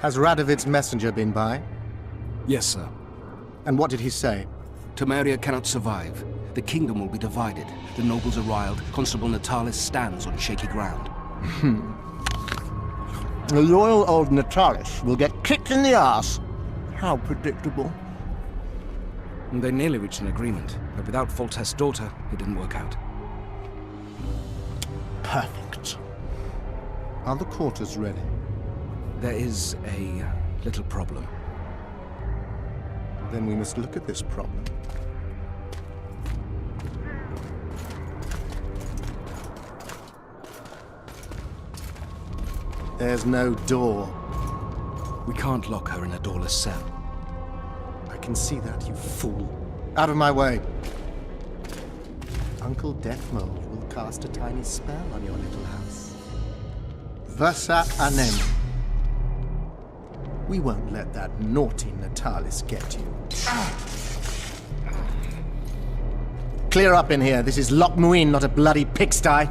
Has Radovid's messenger been by? Yes, sir. And what did he say? Temeria cannot survive. The kingdom will be divided. The nobles are riled. Constable Natalis stands on shaky ground. The loyal old Natalis will get kicked in the ass. How predictable. They nearly reached an agreement, but without Foltest's daughter, it didn't work out. Perfect. Are the quarters ready? There is a little problem. Then we must look at this problem. There's no door. We can't lock her in a doorless cell. I can see that, you fool. Out of my way. Uncle Deathmold will cast a tiny spell on your little house. Versa anem. We won't let that naughty Natalis get you. Clear up in here. This is Loc Muinne, not a bloody pigsty.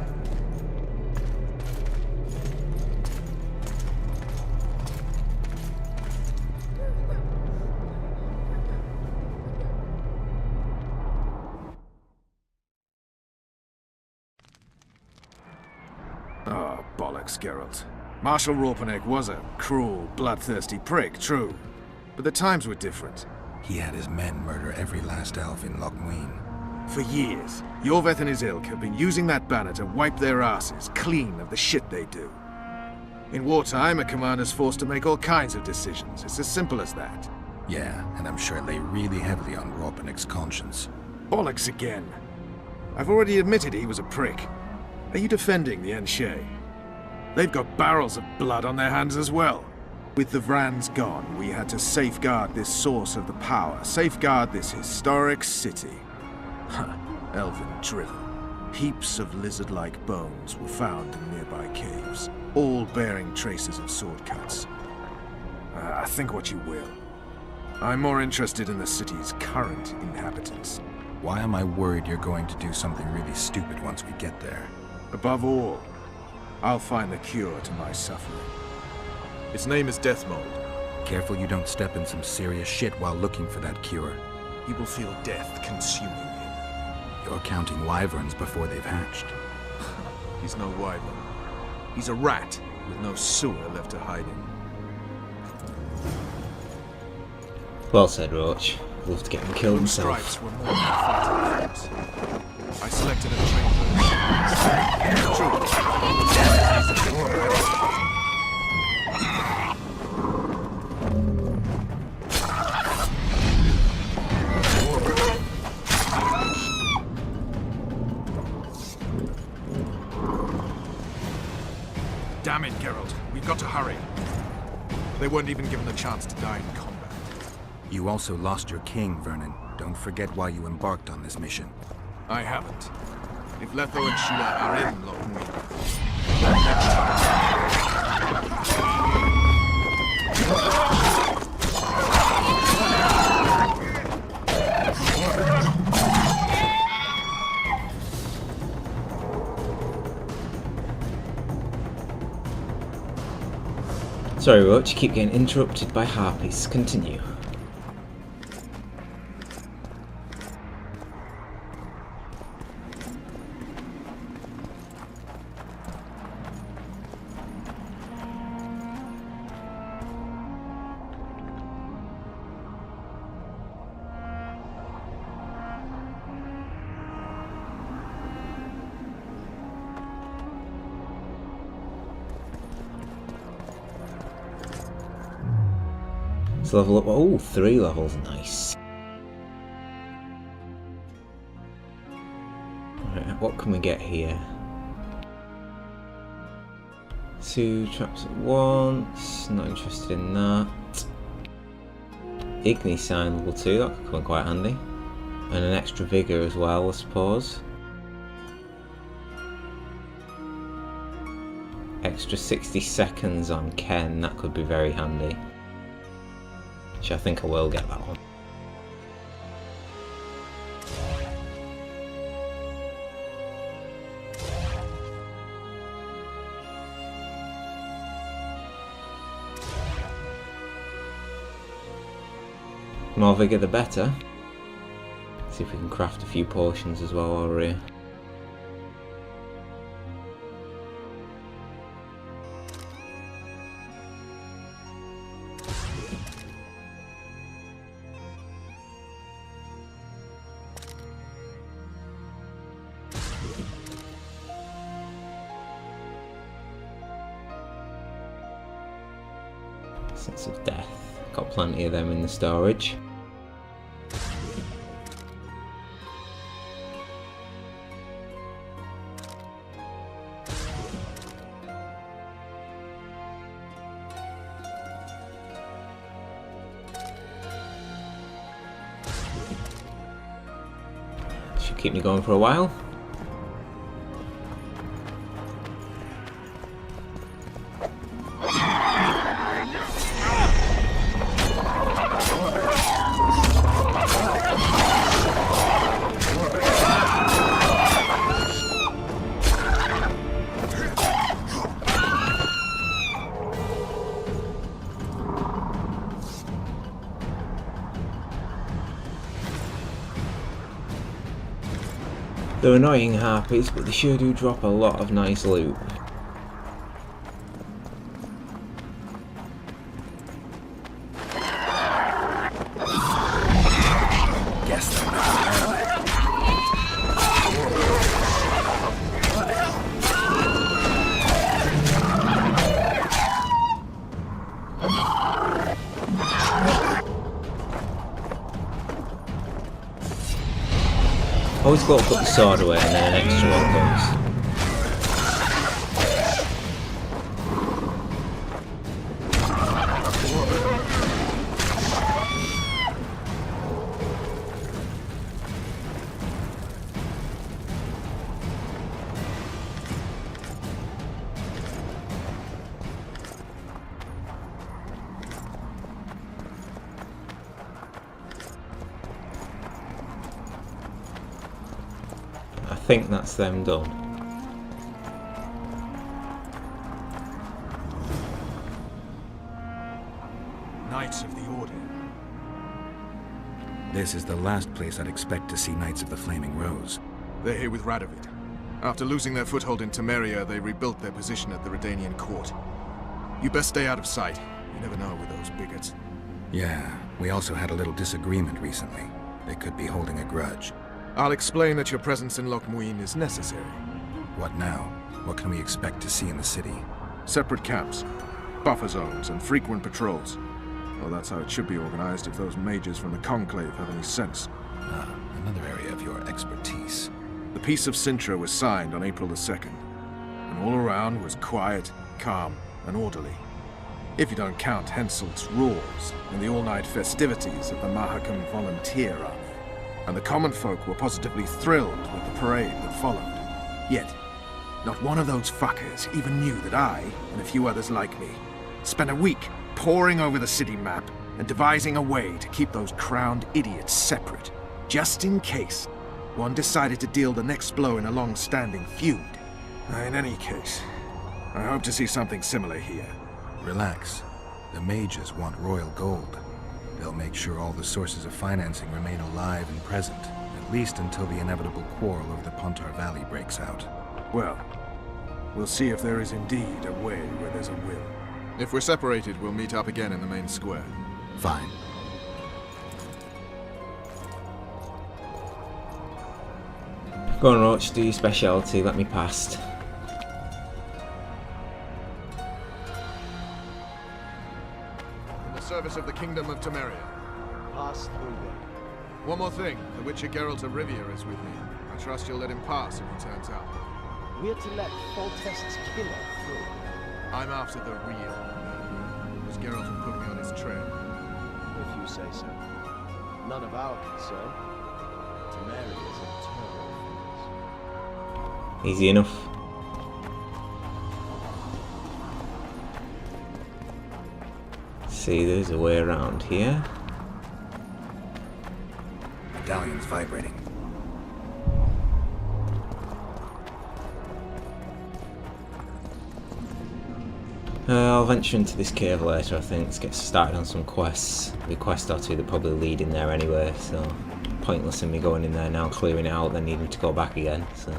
Oh, bollocks, Geralt. Marshal Raupenek was a cruel, bloodthirsty prick, true. But the times were different. He had his men murder every last elf in Loc Muinne. For years, Yorveth and his ilk have been using that banner to wipe their asses clean of the shit they do. In wartime, a commander's forced to make all kinds of decisions. It's as simple as that. Yeah, and I'm sure it lay really heavily on Raupenek's conscience. Bollocks again. I've already admitted he was a prick. Are you defending the Enshe? They've got barrels of blood on their hands as well. With the Vrans gone, we had to safeguard this source of the power, safeguard this historic city. Huh, elven drivel. Heaps of lizard-like bones were found in nearby caves, all bearing traces of sword cuts. Think what you will. I'm more interested in the city's current inhabitants. Why am I worried you're going to do something really stupid once we get there? Above all, I'll find the cure to my suffering. Its name is Deathmold. Careful you don't step in some serious shit while looking for that cure. He will feel death consuming him. You're counting wyverns before they've hatched. He's no wyvern. He's a rat with no sewer left to hide in. Well said, Roach. Love to get him killed himself. Stripes were more than fighting force. I selected a trained Damn it, Geralt. We've got to hurry. They weren't even given the chance to die in combat. You also lost your king, Vernon. Don't forget why you embarked on this mission. I haven't. If Letho and Sheila are in Loc Sorry, Roach, you keep getting interrupted by harpies. Continue. Let's level up. Oh, 3 levels. Nice. Right, what can we get here? 2 traps at once. Not interested in that. Igni sign level 2. That could come in quite handy. And an extra vigor as well, I suppose. Extra 60 seconds on Ken. That could be very handy. Which I think I will get that one. More vigour the better. See if we can craft a few potions as well while we're here. Sense of death. Got plenty of them in the storage. Should keep me going for a while. They're annoying harpies, but they sure do drop a lot of nice loot. Always got to put the sword away and then an extra one comes. I think that's them done. Knights of the Order. This is the last place I'd expect to see Knights of the Flaming Rose. They're here with Radovid. After losing their foothold in Temeria, they rebuilt their position at the Redanian court. You best stay out of sight. You never know with those bigots. Yeah, we also had a little disagreement recently. They could be holding a grudge. I'll explain that your presence in Loc Muinne is necessary. What now? What can we expect to see in the city? Separate camps, buffer zones, and frequent patrols. Well, that's how it should be organized if those mages from the Conclave have any sense. Ah, another area of your expertise. The Peace of Sintra was signed on April the 2nd, and all around was quiet, calm, and orderly. If you don't count Henselt's roars and the all-night festivities of the Mahakam Volunteer Army. And the common folk were positively thrilled with the parade that followed. Yet, not one of those fuckers even knew that I, and a few others like me, spent a week poring over the city map and devising a way to keep those crowned idiots separate, just in case one decided to deal the next blow in a long-standing feud. In any case, I hope to see something similar here. Relax. The mages want royal gold. They'll make sure all the sources of financing remain alive and present, at least until the inevitable quarrel over the Pontar Valley breaks out. Well, we'll see if there is indeed a way where there's a will. If we're separated, we'll meet up again in the main square. Fine. Go on, Roach, do your speciality, let me past. Service of the Kingdom of Temeria. Pass through then. One more thing, the Witcher Geralt of Rivia is with me. I trust you'll let him pass if he turns out. We're to let Foltest's killer through. I'm after the real. It was Geralt who put me on his trail. If you say so. None of our concern. Temeria's internal affairs. Easy enough. See, there's a way around here. Medallion's vibrating. I'll venture into this cave later, I think, to get started on some quests. The quest or two that probably lead in there anyway, so pointless in me going in there now, clearing it out, then needing to go back again, so...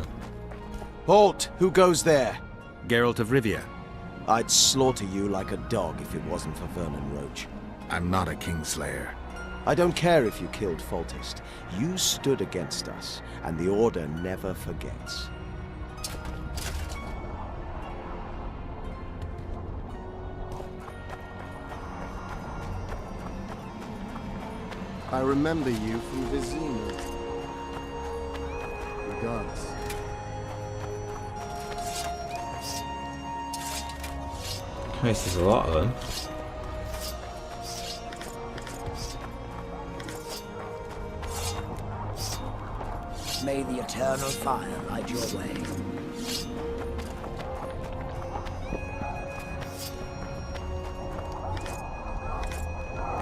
Halt! Who goes there? Geralt of Rivia. I'd slaughter you like a dog if it wasn't for Vernon Roach. I'm not a Kingslayer. I don't care if you killed Foltest. You stood against us, and the Order never forgets. I remember you from Vizima. Regards. Christ, there's a lot of them. May the eternal fire light your way.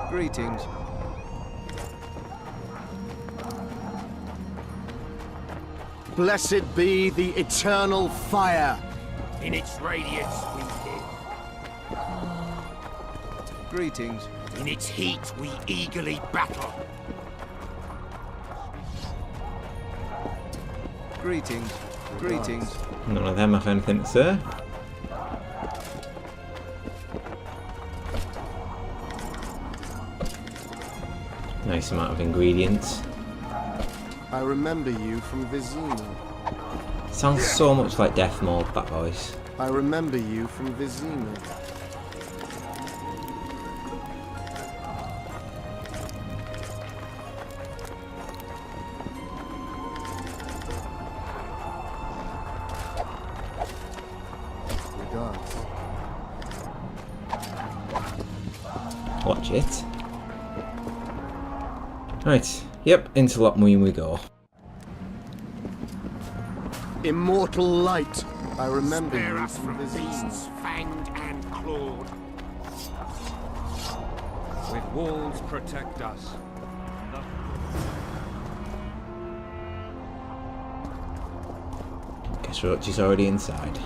Greetings. Blessed be the eternal fire. In its radiance we live. Greetings. In its heat we eagerly battle. Greetings. Greetings. None of them have anything to say. Nice amount of ingredients. I remember you from Vizima. Sounds so much like Death Mode, that voice. I remember you from Vizima. Regards. Watch it. Right, yep, into Loc Muinne we go. Immortal light. I remember Spare you us from from Vizima. beasts fanged and clawed. With walls protect us. Guess Roach is already inside.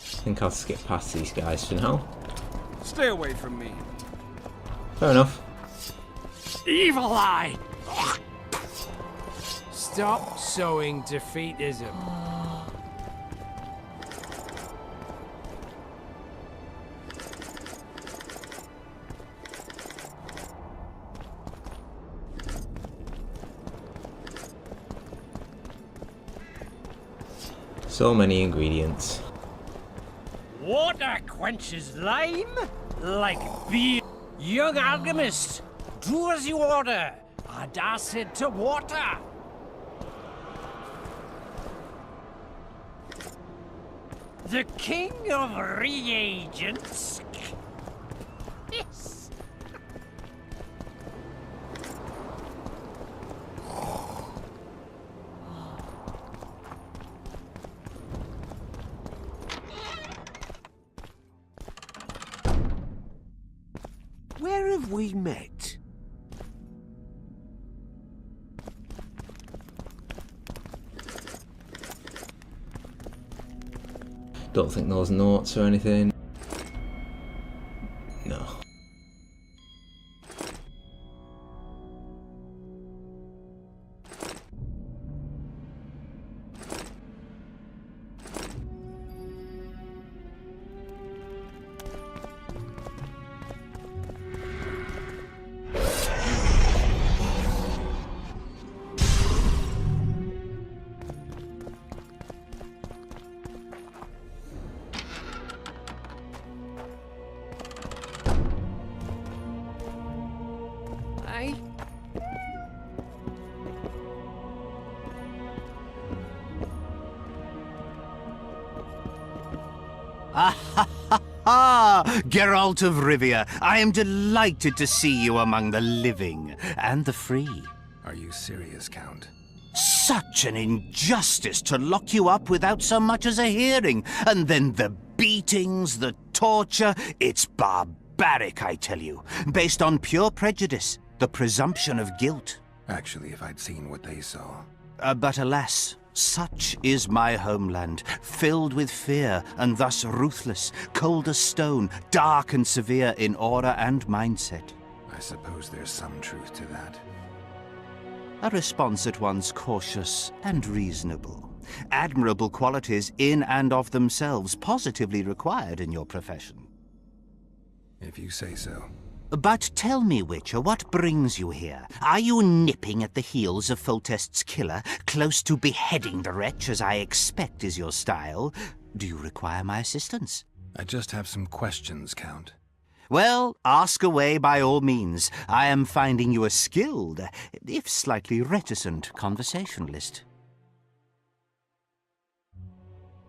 I think I'll skip past these guys for now. Stay away from me. Fair enough. Evil eye! Stop sowing defeatism. So many ingredients. Water quenches lime like beer. Young alchemist, do as you order. Acid to water. The king of reagents. Yes. Where have we met? Don't think those notes or anything. No. Aye. Geralt of Rivia, I am delighted to see you among the living and the free. Are you serious, Count? Such an injustice to lock you up without so much as a hearing, and then the beatings, the torture. It's barbaric, I tell you, based on pure prejudice, the presumption of guilt. Actually, if I'd seen what they saw. But alas, such is my homeland, filled with fear and thus ruthless, cold as stone, dark and severe in aura and mindset. I suppose there's some truth to that. A response at once cautious and reasonable. Admirable qualities in and of themselves, positively required in your profession. If you say so. But tell me, Witcher, what brings you here? Are you nipping at the heels of Foltest's killer, close to beheading the wretch, as I expect is your style? Do you require my assistance? I just have some questions, Count. Well, ask away by all means. I am finding you a skilled, if slightly reticent, conversationalist.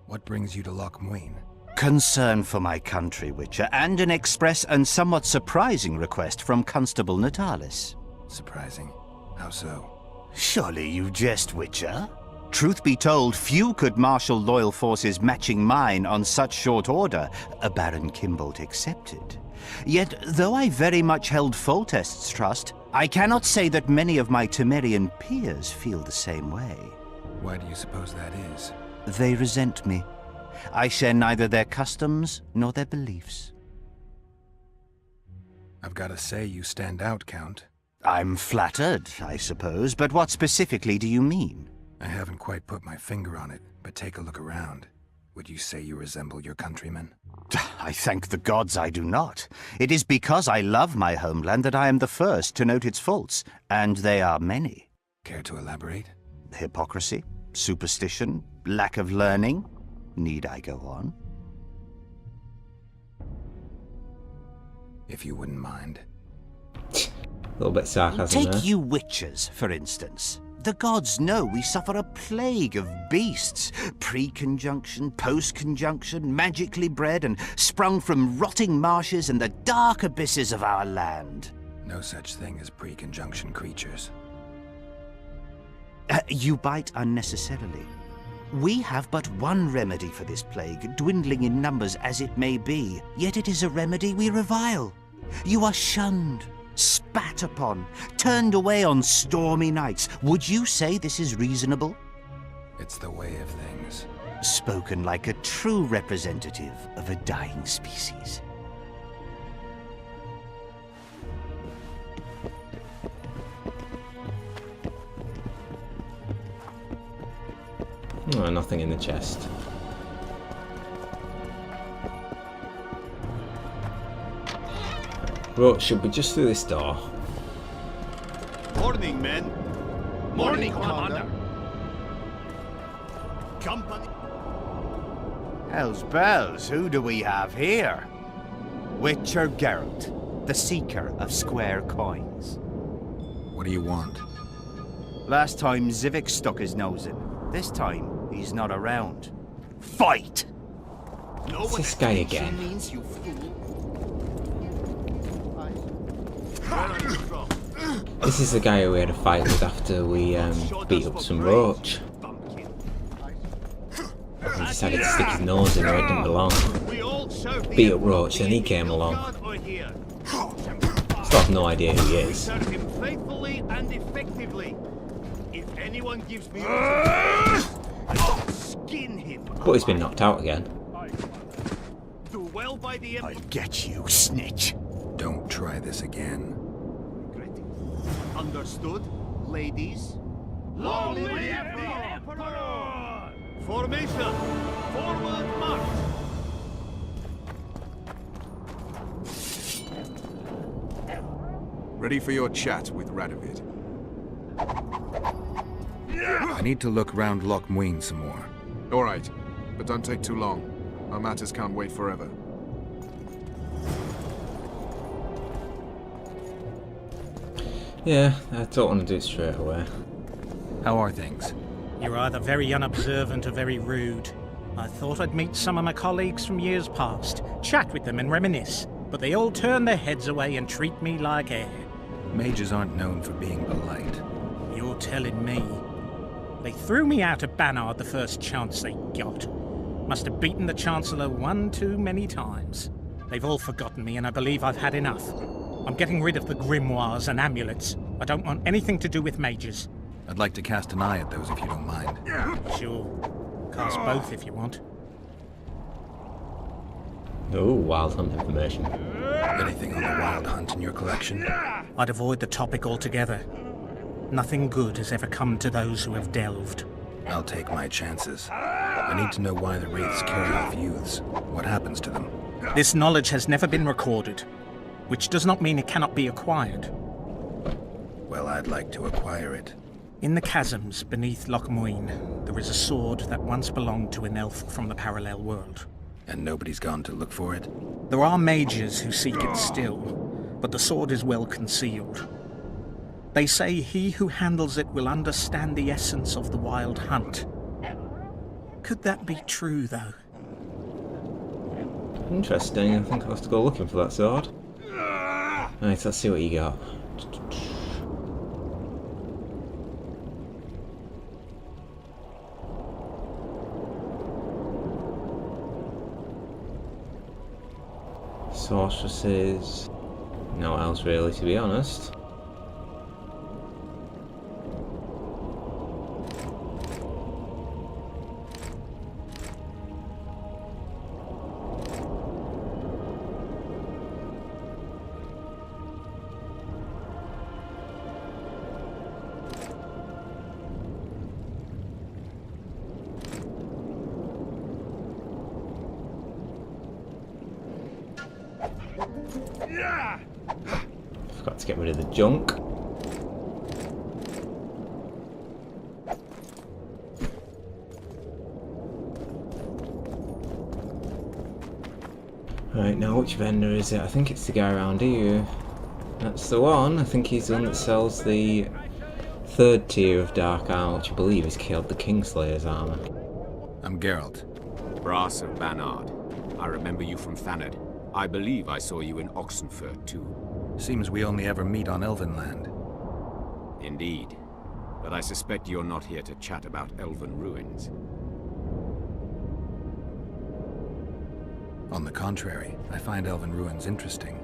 What brings you to Loc Muinne? Concern for my country, Witcher, and an express and somewhat surprising request from Constable Natalis. Surprising? How so? Surely you jest, Witcher? Truth be told, few could marshal loyal forces matching mine on such short order, Baron Kimbolt excepted. Yet, though I very much held Foltest's trust, I cannot say that many of my Temerian peers feel the same way. Why do you suppose that is? They resent me. I share neither their customs nor their beliefs. I've got to say you stand out, Count. I'm flattered, I suppose, but what specifically do you mean? I haven't quite put my finger on it, but take a look around. Would you say you resemble your countrymen? I thank the gods I do not. It is because I love my homeland that I am the first to note its faults, and they are many. Care to elaborate? Hypocrisy, superstition, lack of learning. Need I go on? If you wouldn't mind. A little bit sarcasm there. Take you witchers, for instance. The gods know we suffer a plague of beasts. Pre-conjunction, post-conjunction, magically bred and sprung from rotting marshes and the dark abysses of our land. No such thing as pre-conjunction creatures. You bite unnecessarily. We have but one remedy for this plague, dwindling in numbers as it may be, yet it is a remedy we revile. You are shunned, spat upon, turned away on stormy nights. Would you say this is reasonable? It's the way of things. Spoken like a true representative of a dying species. Oh, nothing in the chest. Right, should we just through this door? Morning, men. Morning, Commander. Company. Hell's bells, who do we have here? Witcher Geralt, the seeker of square coins. What do you want? Last time Zivik stuck his nose in. This time, he's not around. Fight! It's this guy again. Means you fool. This is the guy who we had a fight with after we beat up some roach. He decided to stick his nose in where it didn't belong. Beat up roach, then he came along. Still have no idea who he is. Serve him faithfully and effectively. If anyone gives me I'll skin him. But he's been knocked out again. Do well by the I'll get you, snitch. Don't try this again. Understood, ladies? Long live the Emperor! Formation! Forward march! Ready for your chat with Radovid. I need to look round Loc Muinne some more. All right, but don't take too long. Our matters can't wait forever. Yeah, I don't want to do it straight away. How are things? You're either very unobservant or very rude. I thought I'd meet some of my colleagues from years past, chat with them and reminisce, but they all turn their heads away and treat me like air. Mages aren't known for being polite. You're telling me. They threw me out of Banard the first chance they got. Must have beaten the Chancellor one too many times. They've all forgotten me and I believe I've had enough. I'm getting rid of the grimoires and amulets. I don't want anything to do with mages. I'd like to cast an eye at those if you don't mind. Sure. Cast both if you want. Oh, wild hunt information. Anything on the wild hunt in your collection? I'd avoid the topic altogether. Nothing good has ever come to those who have delved. I'll take my chances. I need to know why the wraiths carry off youths. What happens to them? This knowledge has never been recorded, which does not mean it cannot be acquired. Well, I'd like to acquire it. In the chasms beneath Loc Muinne, there is a sword that once belonged to an elf from the parallel world. And nobody's gone to look for it? There are mages who seek it still, but the sword is well concealed. They say he who handles it will understand the essence of the wild hunt. Could that be true, though? Interesting. I think I'll have to go looking for that sword. Right, let's see what you got. Sorceresses. No else really, to be honest. Forgot to get rid of the junk. Right, now which vendor is it? I think it's the guy around here. That's the one. I think he's the one that sells the third tier of dark armor, which I believe has killed the Kingslayer's armor. I'm Geralt. Brass of Banard. I remember you from Thanedd. I believe I saw you in Oxenfurt, too. Seems we only ever meet on Elvenland. Indeed. But I suspect you're not here to chat about elven ruins. On the contrary, I find elven ruins interesting.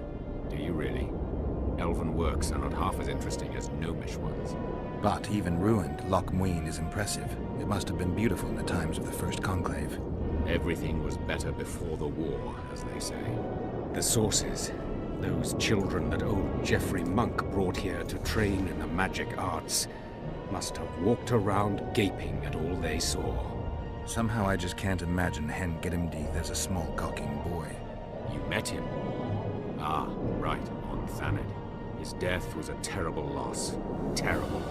Do you really? Elven works are not half as interesting as gnomish ones. But even ruined, Loc Muinne is impressive. It must have been beautiful in the times of the First Conclave. Everything was better before the war, as they say. The sources. Those children that old Geoffrey Monk brought here to train in the magic arts must have walked around gaping at all they saw. Somehow I just can't imagine Hen Gedimdeath as a small gawking boy. You met him? Ah, right, on Thanedd. His death was a terrible loss. Terrible.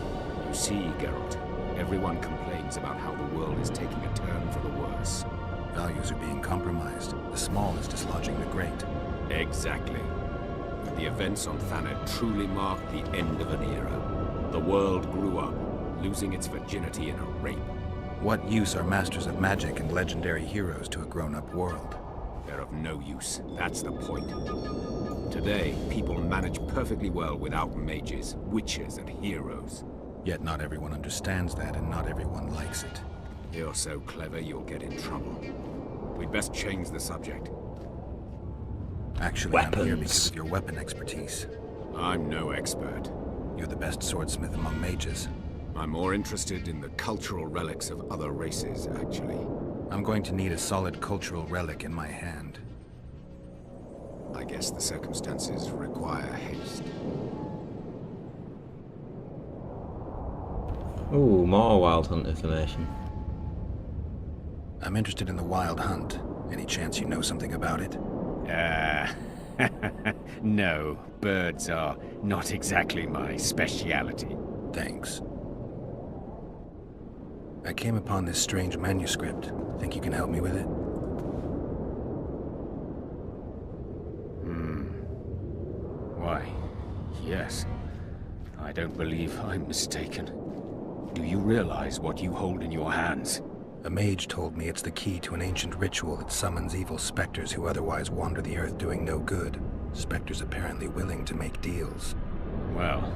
You see, Geralt, everyone complains about how the world is taking a turn for the worse. Values are being compromised. The small is dislodging the great. Exactly. The events on Thanedd truly marked the end of an era. The world grew up, losing its virginity in a rape. What use are masters of magic and legendary heroes to a grown-up world? They're of no use. That's the point. Today, people manage perfectly well without mages, witches, and heroes. Yet not everyone understands that, and not everyone likes it. You're so clever, you'll get in trouble. We'd best change the subject. Actually, I'm here because of your weapon expertise. I'm no expert. You're the best swordsmith among mages. I'm more interested in the cultural relics of other races, actually. I'm going to need a solid cultural relic in my hand. I guess the circumstances require haste. Ooh, more wild hunt information. I'm interested in the wild hunt. Any chance you know something about it? No, birds are not exactly my speciality. Thanks. I came upon this strange manuscript. Think you can help me with it? Why, yes. I don't believe I'm mistaken. Do you realize what you hold in your hands? A mage told me it's the key to an ancient ritual that summons evil specters who otherwise wander the earth doing no good. Specters apparently willing to make deals. Well,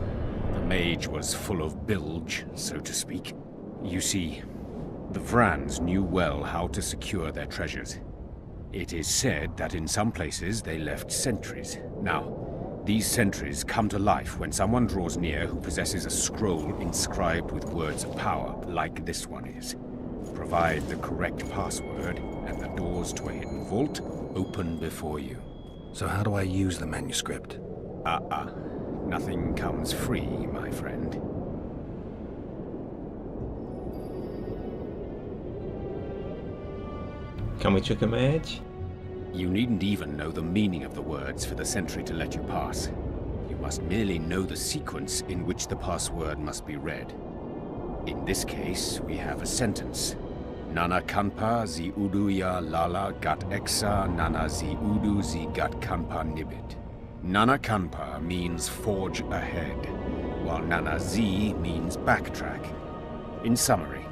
the mage was full of bilge, so to speak. You see, the Vrans knew well how to secure their treasures. It is said that in some places they left sentries. Now, these sentries come to life when someone draws near who possesses a scroll inscribed with words of power, like this one is. Provide the correct password, and the doors to a hidden vault open before you. So how do I use the manuscript? Nothing comes free, my friend. Can we trick a mage? You needn't even know the meaning of the words for the sentry to let you pass. You must merely know the sequence in which the password must be read. In this case, we have a sentence. Nana kanpa zi udu ya lala gat exa nana zi udu zi gat kanpa nibit. Nana kanpa means forge ahead, while nana zi means backtrack. In summary,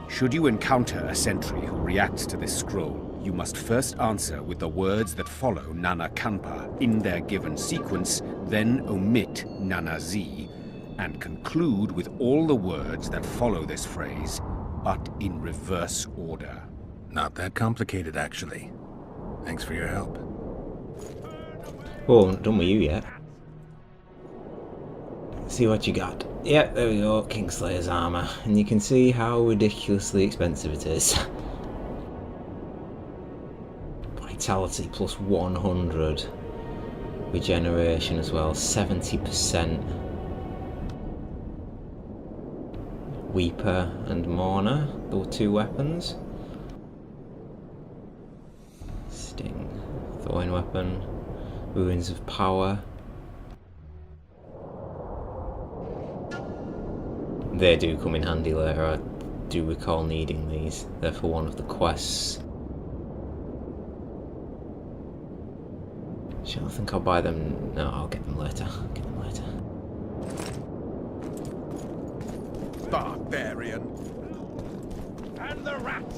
should you encounter a sentry who reacts to this scroll, you must first answer with the words that follow Nana Kanpa in their given sequence, then omit Nana Z, and conclude with all the words that follow this phrase, but in reverse order. Not that complicated, actually. Thanks for your help. Oh, I'm not done with you yet. See what you got. Yep, there we go, Kingslayer's armour. And you can see how ridiculously expensive it is. Vitality plus 100. Regeneration as well, 70%. Weeper and Mourner, there were 2 weapons. Sting, throwing weapon. Ruins of Power. They do come in handy later. I do recall needing these. They're for one of the quests. Actually, I think I'll buy them. No, I'll get them later. Barbarian. And the rat.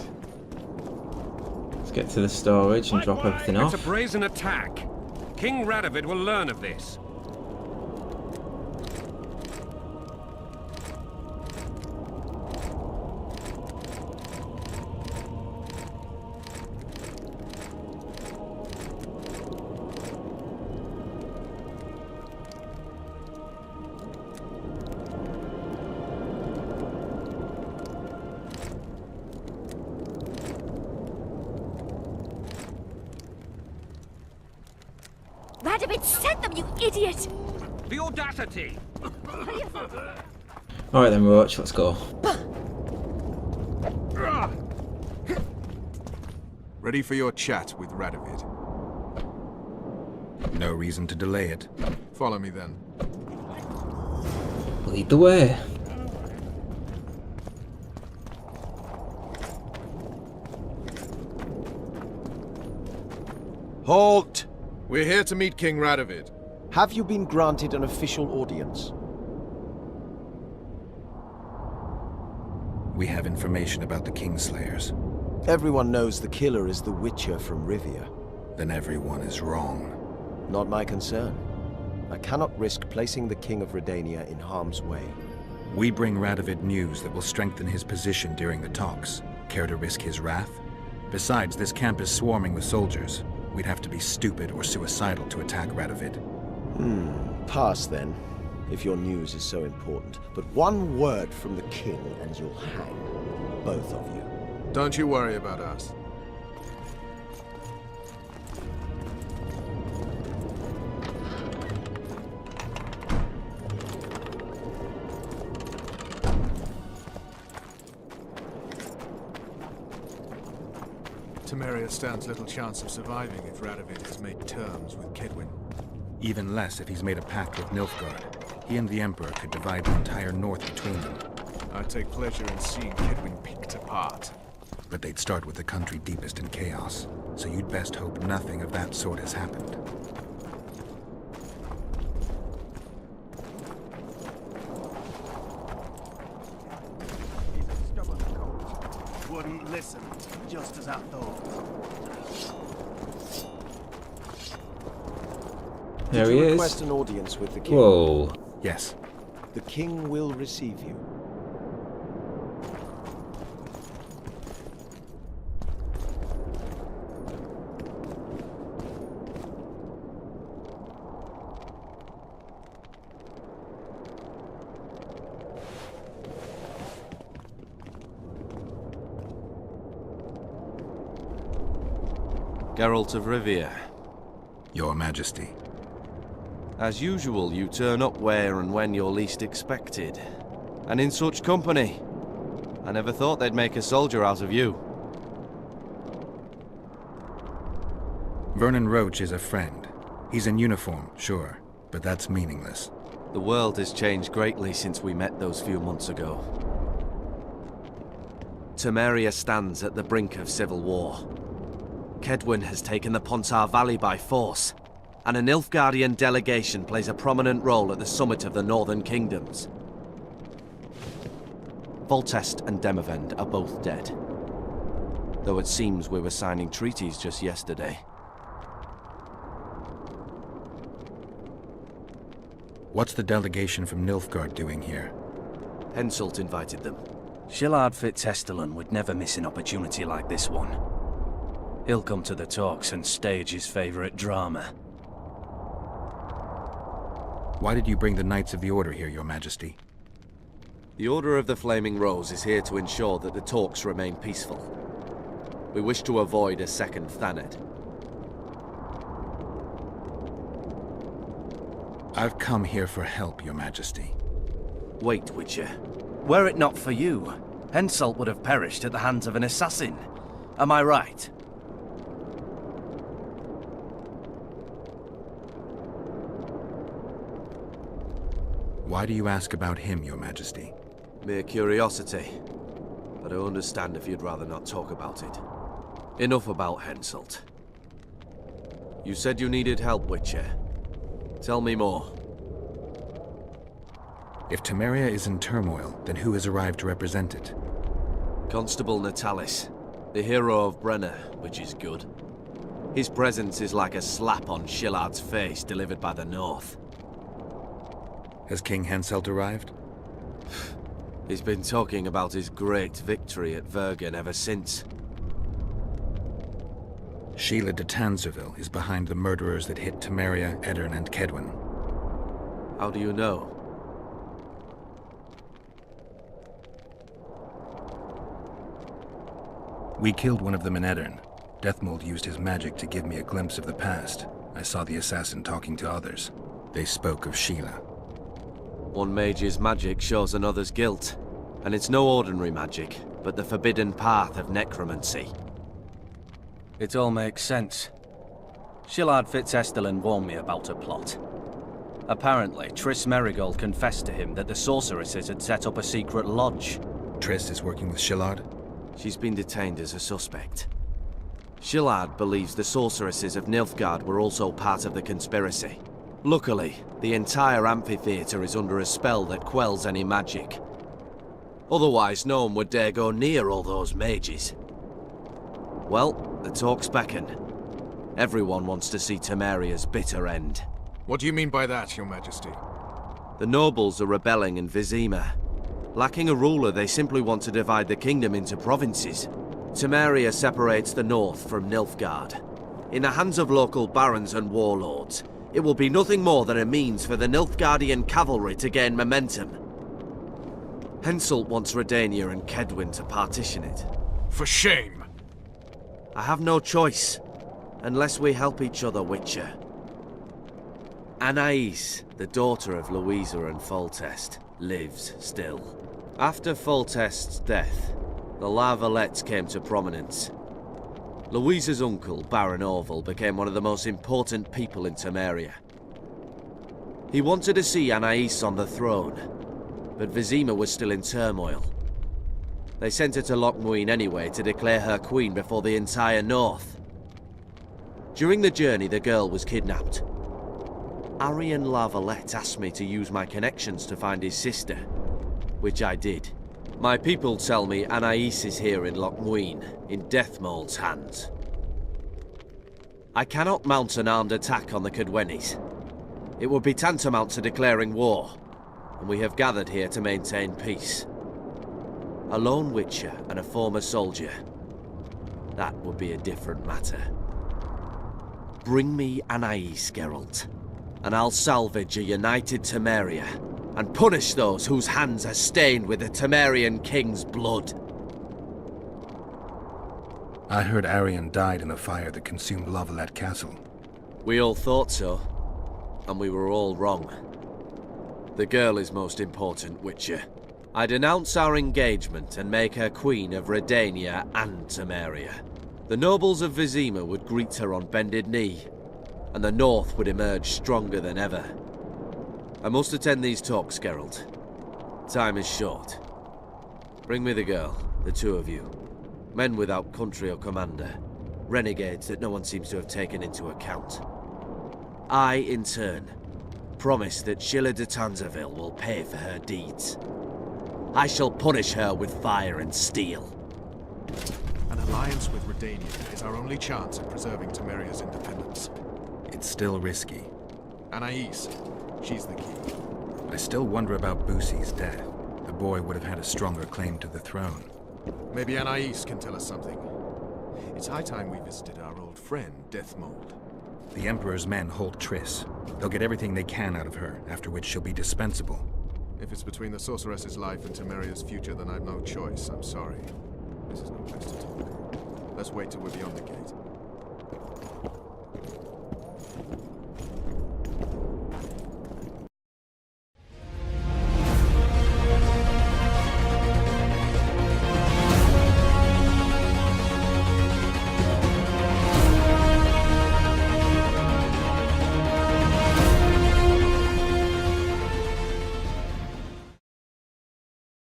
Let's get to the storage and drop everything off. It's a brazen attack. King Radovid will learn of this. Radovid sent them, you idiot! The audacity! Alright then, Roach, let's go. Ready for your chat with Radovid. No reason to delay it. Follow me then. Lead the way. Halt! We're here to meet King Radovid. Have you been granted an official audience? We have information about the Kingslayers. Everyone knows the killer is the Witcher from Rivia. Then everyone is wrong. Not my concern. I cannot risk placing the King of Redania in harm's way. We bring Radovid news that will strengthen his position during the talks. Care to risk his wrath? Besides, this camp is swarming with soldiers. We'd have to be stupid or suicidal to attack Radovid. Pass then, if your news is so important. But one word from the king and you'll hang. Both of you. Don't you worry about us. Temeria stands little chance of surviving if Radovid has made terms with Kedwin. Even less if he's made a pact with Nilfgaard. He and the Emperor could divide the entire north between them. I take pleasure in seeing Kedwin picked apart. But they'd start with the country deepest in chaos, so you'd best hope nothing of that sort has happened. Wouldn't Listen, just as I thought. There Did he you is. request an audience with the king? Whoa. Yes. The king will receive you. Geralt of Rivia. Your Majesty. As usual, you turn up where and when you're least expected. And in such company. I never thought they'd make a soldier out of you. Vernon Roach is a friend. He's in uniform, sure, but that's meaningless. The world has changed greatly since we met those few months ago. Temeria stands at the brink of civil war. Kedwin has taken the Pontar Valley by force, and a Nilfgaardian delegation plays a prominent role at the summit of the Northern Kingdoms. Foltest and Demavend are both dead, though it seems we were signing treaties just yesterday. What's the delegation from Nilfgaard doing here? Henselt invited them. Shillard Fitzhestelin would never miss an opportunity like this one. He'll come to the talks and stage his favorite drama. Why did you bring the Knights of the Order here, Your Majesty? The Order of the Flaming Rose is here to ensure that the talks remain peaceful. We wish to avoid a second Thanedd. I've come here for help, Your Majesty. Wait, Witcher. Were it not for you, Henselt would have perished at the hands of an assassin. Am I right? Why do you ask about him, Your Majesty? Mere curiosity. But I understand if you'd rather not talk about it. Enough about Henselt. You said you needed help, Witcher. Tell me more. If Temeria is in turmoil, then who has arrived to represent it? Constable Natalis, the hero of Brenner, which is good. His presence is like a slap on Shillard's face delivered by the North. Has King Henselt arrived? He's been talking about his great victory at Vergen ever since. Sheila de Tanzerville is behind the murderers that hit Temeria, Eddern, and Kedwin. How do you know? We killed one of them in Eddern. Deathmold used his magic to give me a glimpse of the past. I saw the assassin talking to others. They spoke of Sheila. One mage's magic shows another's guilt. And it's no ordinary magic, but the forbidden path of necromancy. It all makes sense. Shillard Fitzhestelin warned me about a plot. Apparently, Triss Merigold confessed to him that the sorceresses had set up a secret lodge. Triss is working with Shillard? She's been detained as a suspect. Shillard believes the sorceresses of Nilfgaard were also part of the conspiracy. Luckily, the entire amphitheater is under a spell that quells any magic. Otherwise, no one would dare go near all those mages. Well, the talks beckon. Everyone wants to see Temeria's bitter end. What do you mean by that, Your Majesty? The nobles are rebelling in Vizima. Lacking a ruler, they simply want to divide the kingdom into provinces. Temeria separates the north from Nilfgaard. In the hands of local barons and warlords, it will be nothing more than a means for the Nilfgaardian cavalry to gain momentum. Henselt wants Redania and Kedwin to partition it. For shame! I have no choice, unless we help each other, Witcher. Anais, the daughter of Louisa and Foltest, lives still. After Foltest's death, the La Valettes came to prominence. Louisa's uncle, Baron Orville, became one of the most important people in Temeria. He wanted to see Anais on the throne, but Vizima was still in turmoil. They sent her to Loc Muinne anyway to declare her queen before the entire north. During the journey, the girl was kidnapped. Arian La Valette asked me to use my connections to find his sister, which I did. My people tell me Anais is here in Loc Muinne, in Deathmold's hands. I cannot mount an armed attack on the Cadwennis. It would be tantamount to declaring war, and we have gathered here to maintain peace. A lone witcher and a former soldier. That would be a different matter. Bring me Anais, Geralt, and I'll salvage a united Temeria, and punish those whose hands are stained with the Temerian king's blood. I heard Arion died in the fire that consumed Lavalette Castle. We all thought so, and we were all wrong. The girl is most important, Witcher. I denounce our engagement and make her queen of Redania and Temeria. The nobles of Vizima would greet her on bended knee, and the North would emerge stronger than ever. I must attend these talks, Geralt. Time is short. Bring me the girl, the two of you. Men without country or commander. Renegades that no one seems to have taken into account. I, in turn, promise that Sheila de Tanzaville will pay for her deeds. I shall punish her with fire and steel. An alliance with Redania is our only chance at preserving Temeria's independence. It's still risky. Anais, she's the key. I still wonder about Boosie's death. The boy would have had a stronger claim to the throne. Maybe Anais can tell us something. It's high time we visited our old friend, Deathmold. The Emperor's men hold Triss. They'll get everything they can out of her, after which she'll be dispensable. If it's between the sorceress's life and Temeria's future, then I've no choice. I'm sorry. This is no place to talk. Let's wait till we're beyond the gate.